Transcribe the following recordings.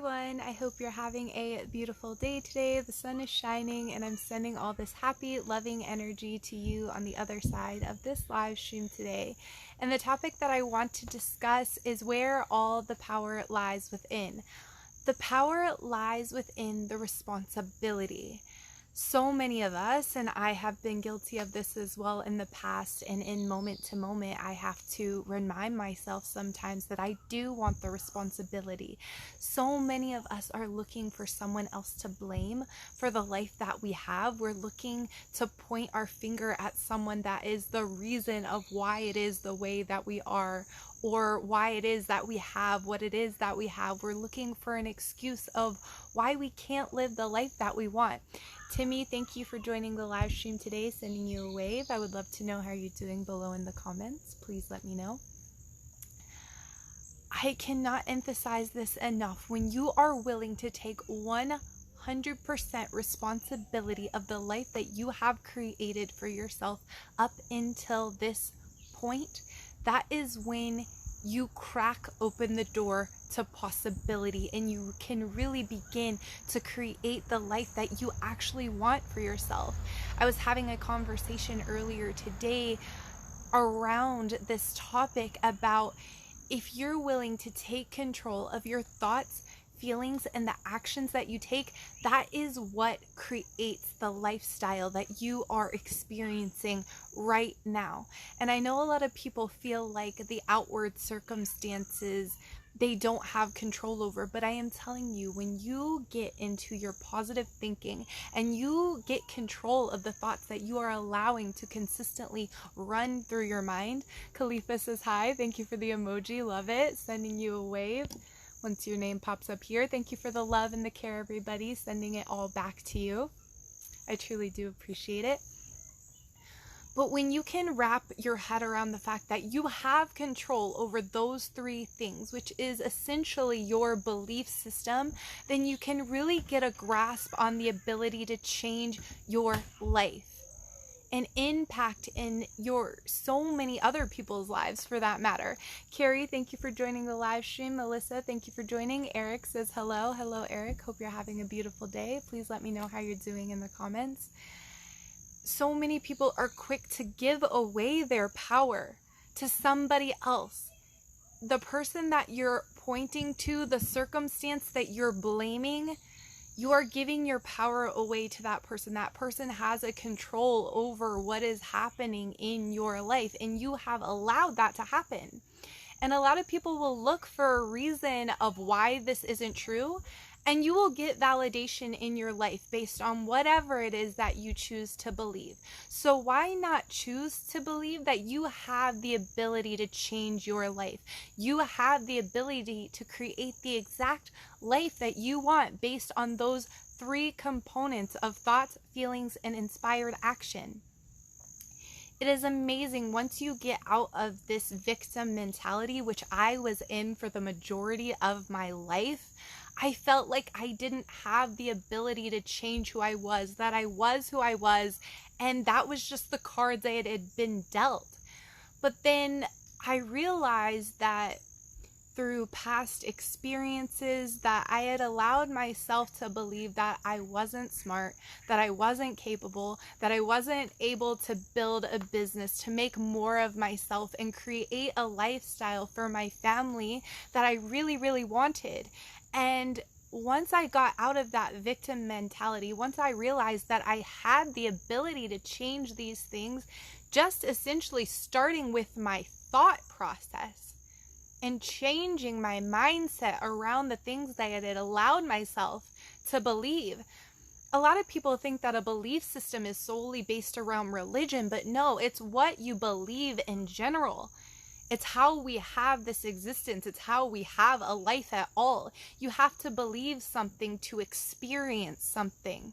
everyone, I hope you're having a beautiful day today. The sun is shining and I'm sending all this happy, loving energy to you on the other side of this live stream today. And the topic that I want to discuss is where all the power lies within. The power lies within the responsibility. So many of us, and I have been guilty of this as well in the past, and in moment to moment, I have to remind myself sometimes that I do want the responsibility. So many of us are looking for someone else to blame for the life that we have. We're looking to point our finger at someone that is the reason of why it is the way that we are, or why it is that we have what it is that we have. We're looking for an excuse of why we can't live the life that we want. Timmy, thank you for joining the live stream today, sending you a wave. I would love to know how you're doing below in the comments. Please let me know. I cannot emphasize this enough. When you are willing to take 100% responsibility of the life that you have created for yourself up until this point, that is when you crack open the door to possibility and you can really begin to create the life that you actually want for yourself. I was having a conversation earlier today around this topic about if you're willing to take control of your thoughts, feelings, and the actions that you take, that is what creates the lifestyle that you are experiencing right now. And I know a lot of people feel like the outward circumstances they don't have control over, but I am telling you, when you get into your positive thinking and you get control of the thoughts that you are allowing to consistently run through your mind. Khalifa says hi, thank you for the emoji, love it, sending you a wave once your name pops up here. Thank you for the love and the care, everybody, sending it all back to you. I truly do appreciate it. But when you can wrap your head around the fact that you have control over those three things, which is essentially your belief system, then you can really get a grasp on the ability to change your life and impact in your so many other people's lives for that matter. Carrie, thank you for joining the live stream. Melissa, thank you for joining. Eric says hello. Hello, Eric. Hope you're having a beautiful day. Please let me know how you're doing in the comments. So many people are quick to give away their power to somebody else. The person that you're pointing to, the circumstance that you're blaming, you are giving your power away to that person. That person has a control over what is happening in your life, and you have allowed that to happen. And a lot of people will look for a reason of why this isn't true, and you will get validation in your life based on whatever it is that you choose to believe. So why not choose to believe that you have the ability to change your life? You have the ability to create the exact life that you want based on those three components of thoughts, feelings, and inspired action. It is amazing once you get out of this victim mentality, which I was in for the majority of my life. I felt like I didn't have the ability to change who I was, that I was who I was, and that was just the cards that had been dealt. But then I realized that through past experiences that I had allowed myself to believe that I wasn't smart, that I wasn't capable, that I wasn't able to build a business, to make more of myself and create a lifestyle for my family that I really, really wanted. And once I got out of that victim mentality, once I realized that I had the ability to change these things, just essentially starting with my thought process and changing my mindset around the things that I had allowed myself to believe. A lot of people think that a belief system is solely based around religion, but no, it's what you believe in general. It's how we have this existence. It's how we have a life at all. You have to believe something to experience something.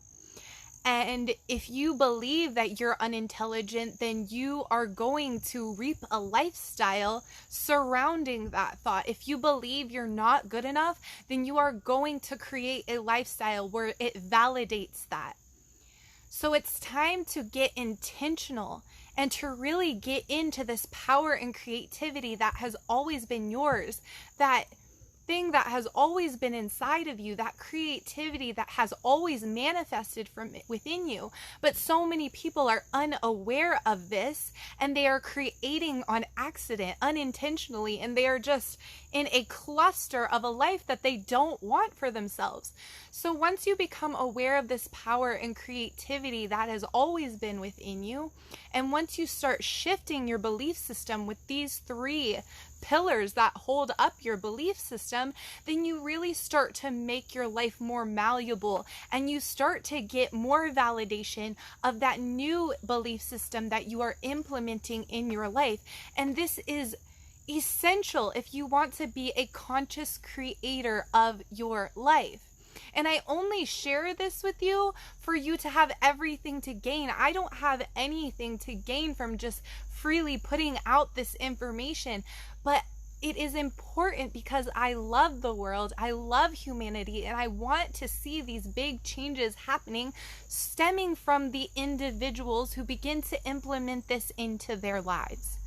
And if you believe that you're unintelligent, then you are going to reap a lifestyle surrounding that thought. If you believe you're not good enough, then you are going to create a lifestyle where it validates that. So it's time to get intentional and to really get into this power and creativity that has always been yours, that thing that has always been inside of you, that creativity that has always manifested from within you. But so many people are unaware of this, and they are creating on accident, unintentionally, and they are just in a cluster of a life that they don't want for themselves. So once you become aware of this power and creativity that has always been within you, and once you start shifting your belief system with these three pillars that hold up your belief system, then you really start to make your life more malleable, and you start to get more validation of that new belief system that you are implementing in your life. And this is essential if you want to be a conscious creator of your life. And I only share this with you for you to have everything to gain. I don't have anything to gain from just freely putting out this information, but it is important because I love the world, I love humanity, and I want to see these big changes happening stemming from the individuals who begin to implement this into their lives.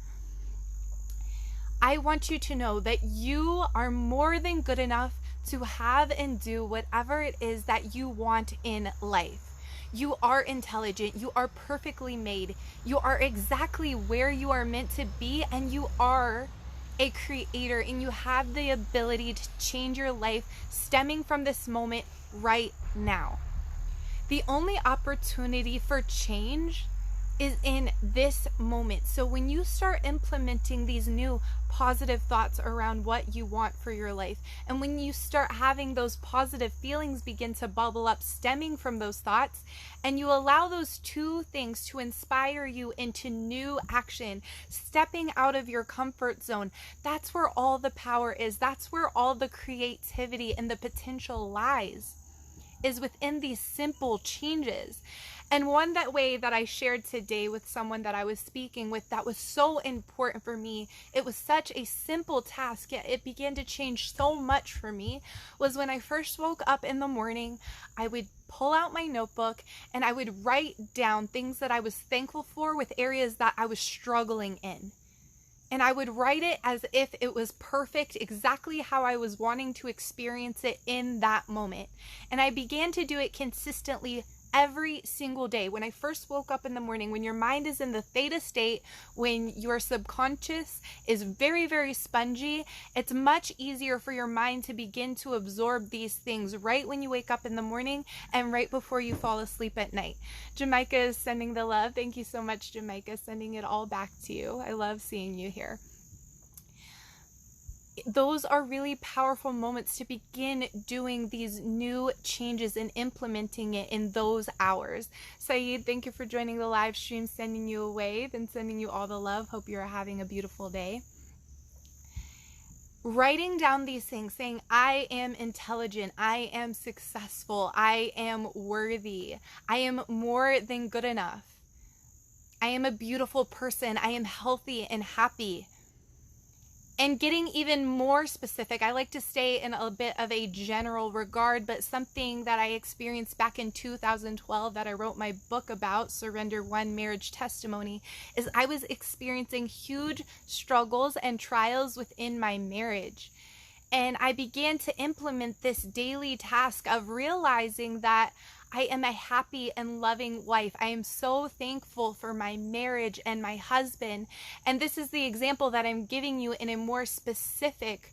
I want you to know that you are more than good enough to have and do whatever it is that you want in life. You are intelligent, you are perfectly made, you are exactly where you are meant to be, and you are a creator, and you have the ability to change your life stemming from this moment right now. The only opportunity for change is in this moment. So when you start implementing these new positive thoughts around what you want for your life, and when you start having those positive feelings begin to bubble up stemming from those thoughts, and you allow those two things to inspire you into new action, stepping out of your comfort zone, that's where all the power is. That's where all the creativity and the potential lies, is within these simple changes. And one way that I shared today with someone that I was speaking with that was so important for me, it was such a simple task, yet it began to change so much for me, was when I first woke up in the morning, I would pull out my notebook and I would write down things that I was thankful for with areas that I was struggling in. And I would write it as if it was perfect, exactly how I was wanting to experience it in that moment. And I began to do it consistently every single day. When I first woke up in the morning, when your mind is in the theta state, when your subconscious is very, very spongy, it's much easier for your mind to begin to absorb these things right when you wake up in the morning and right before you fall asleep at night. Jamaica is sending the love. Thank you so much, Jamaica, sending it all back to you. I love seeing you here. Those are really powerful moments to begin doing these new changes and implementing it in those hours. Saeed, thank you for joining the live stream, sending you a wave and sending you all the love. Hope you're having a beautiful day. Writing down these things, saying, I am intelligent, I am successful, I am worthy, I am more than good enough, I am a beautiful person, I am healthy and happy. And getting even more specific, I like to stay in a bit of a general regard, but something that I experienced back in 2012 that I wrote my book about, Surrender One Marriage Testimony, is I was experiencing huge struggles and trials within my marriage. And I began to implement this daily task of realizing that I am a happy and loving wife. I am so thankful for my marriage and my husband. And this is the example that I'm giving you in a more specific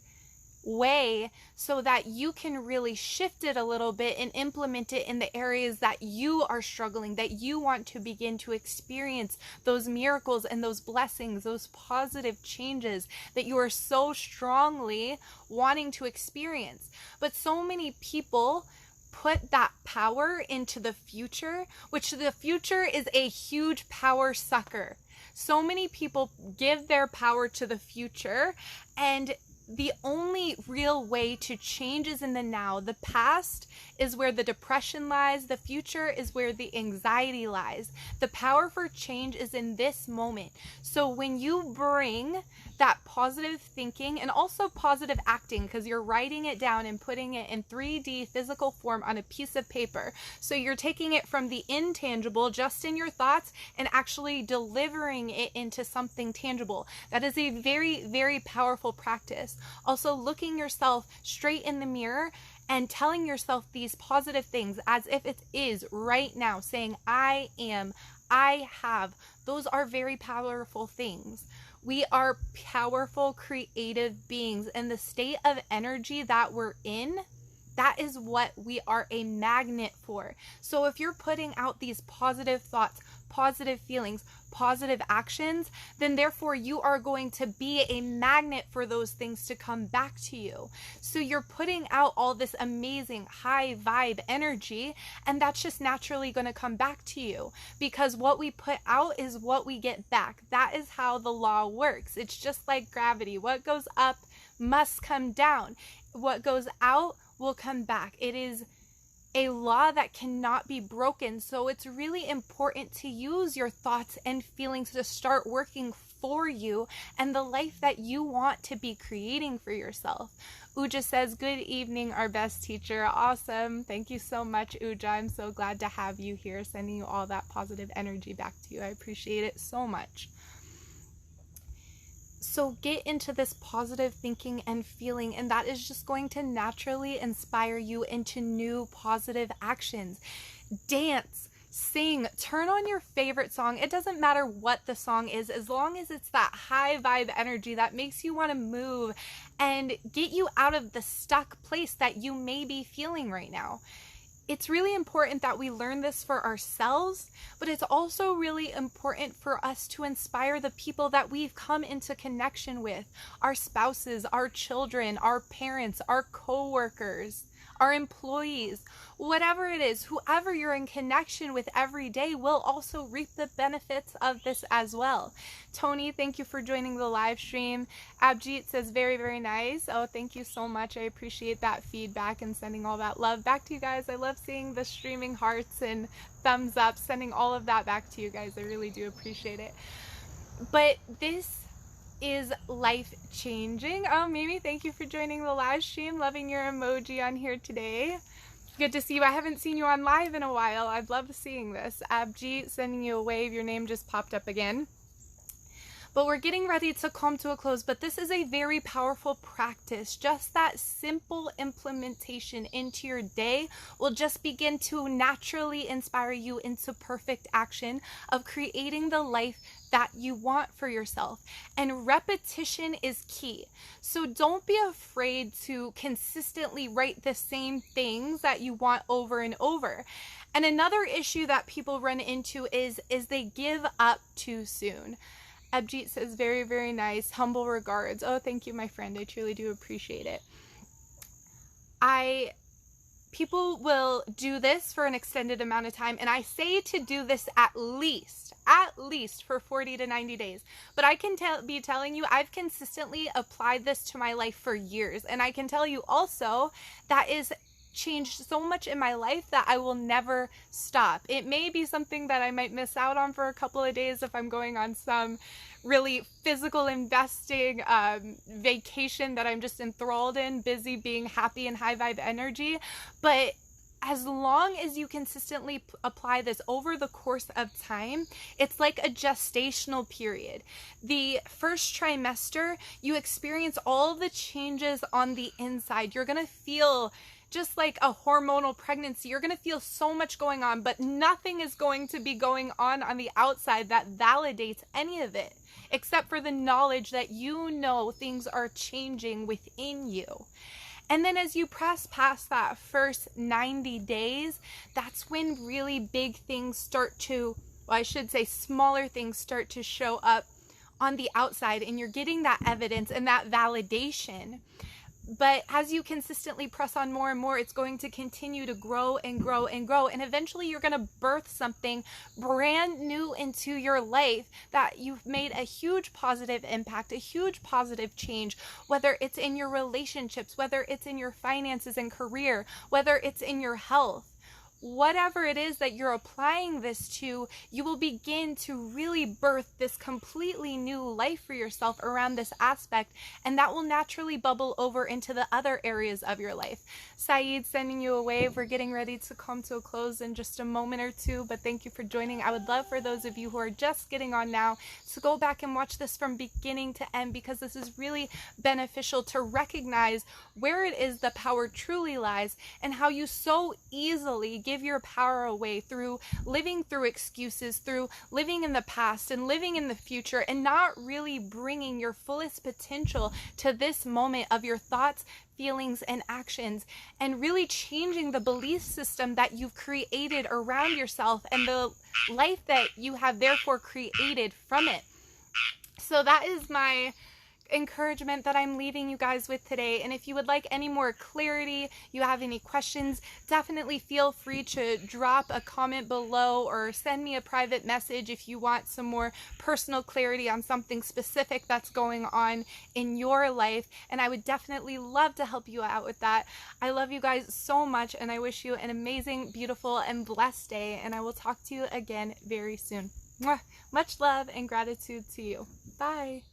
way so that you can really shift it a little bit and implement it in the areas that you are struggling, that you want to begin to experience those miracles and those blessings, those positive changes that you are so strongly wanting to experience. But so many people put that power into the future, which the future is a huge power sucker. So many people give their power to the future, and the only real way to change is in the now. The past is where the depression lies. The future is where the anxiety lies. The power for change is in this moment. So when you bring that positive thinking and also positive acting, because you're writing it down and putting it in 3D physical form on a piece of paper. So you're taking it from the intangible just in your thoughts and actually delivering it into something tangible. That is a very, very powerful practice. Also, looking yourself straight in the mirror and telling yourself these positive things as if it is right now, saying, I am, I have. Those are very powerful things. We are powerful, creative beings, and the state of energy that we're in, that is what we are a magnet for. So if you're putting out these positive thoughts, positive feelings, positive actions, then therefore you are going to be a magnet for those things to come back to you. So you're putting out all this amazing high vibe energy, and that's just naturally going to come back to you, because what we put out is what we get back. That is how the law works. It's just like gravity. What goes up must come down. What goes out will come back. It is a law that cannot be broken. So it's really important to use your thoughts and feelings to start working for you and the life that you want to be creating for yourself. Uja says, good evening, our best teacher. Awesome. Thank you so much, Uja. I'm so glad to have you here, sending you all that positive energy back to you. I appreciate it so much. So get into this positive thinking and feeling, and that is just going to naturally inspire you into new positive actions. Dance, sing, turn on your favorite song. It doesn't matter what the song is, as long as it's that high vibe energy that makes you want to move and get you out of the stuck place that you may be feeling right now. It's really important that we learn this for ourselves, but it's also really important for us to inspire the people that we've come into connection with, our spouses, our children, our parents, our co-workers, our employees, whatever it is, whoever you're in connection with every day will also reap the benefits of this as well. Tony, thank you for joining the live stream. Abjit says, very, very nice. Oh, thank you so much. I appreciate that feedback and sending all that love back to you guys. I love seeing the streaming hearts and thumbs up, sending all of that back to you guys. I really do appreciate it. But this is life-changing. Oh, Mimi, thank you for joining the live stream. Loving your emoji on here today. Good to see you. I haven't seen you on live in a while. I've loved seeing this. Abji, sending you a wave. Your name just popped up again. But we're getting ready to come to a close, but this is a very powerful practice. Just that simple implementation into your day will just begin to naturally inspire you into perfect action of creating the life that you want for yourself. And repetition is key. So don't be afraid to consistently write the same things that you want over and over. And another issue that people run into is they give up too soon. Abjit says, very, very nice. Humble regards. Oh, thank you, my friend. I truly do appreciate it. People will do this for an extended amount of time, and I say to do this at least for 40 to 90 days. But I can be telling you, I've consistently applied this to my life for years, and I can tell you also that is changed so much in my life that I will never stop. It may be something that I might miss out on for a couple of days if I'm going on some really physical investing vacation that I'm just enthralled in, busy being happy and high vibe energy. But as long as you consistently apply this over the course of time, it's like a gestational period. The first trimester, you experience all the changes on the inside. You're going to feel just like a hormonal pregnancy. You're going to feel so much going on, but nothing is going to be going on the outside that validates any of it, except for the knowledge that you know things are changing within you. And then as you press past that first 90 days, that's when really big things start to, well, I should say smaller things start to show up on the outside, and you're getting that evidence and that validation. But as you consistently press on more and more, it's going to continue to grow and grow and grow. And eventually you're going to birth something brand new into your life that you've made a huge positive impact, a huge positive change, whether it's in your relationships, whether it's in your finances and career, whether it's in your health. whatever it is that you're applying this to, you will begin to really birth this completely new life for yourself around this aspect, and that will naturally bubble over into the other areas of your life. Saeed, sending you a wave. We're getting ready to come to a close in just a moment or two, but thank you for joining. I would love for those of you who are just getting on now to go back and watch this from beginning to end, because this is really beneficial to recognize where it is the power truly lies, and how you so easily give your power away through living through excuses, through living in the past and living in the future, and not really bringing your fullest potential to this moment of your thoughts, feelings, and actions, and really changing the belief system that you've created around yourself and the life that you have therefore created from it. So that is my encouragement that I'm leaving you guys with today. And if you would like any more clarity, you have any questions, definitely feel free to drop a comment below or send me a private message if you want some more personal clarity on something specific that's going on in your life, and I would definitely love to help you out with that. I love you guys so much, and I wish you an amazing, beautiful, and blessed day, and I will talk to you again very soon. Mwah! Much love and gratitude to you. Bye.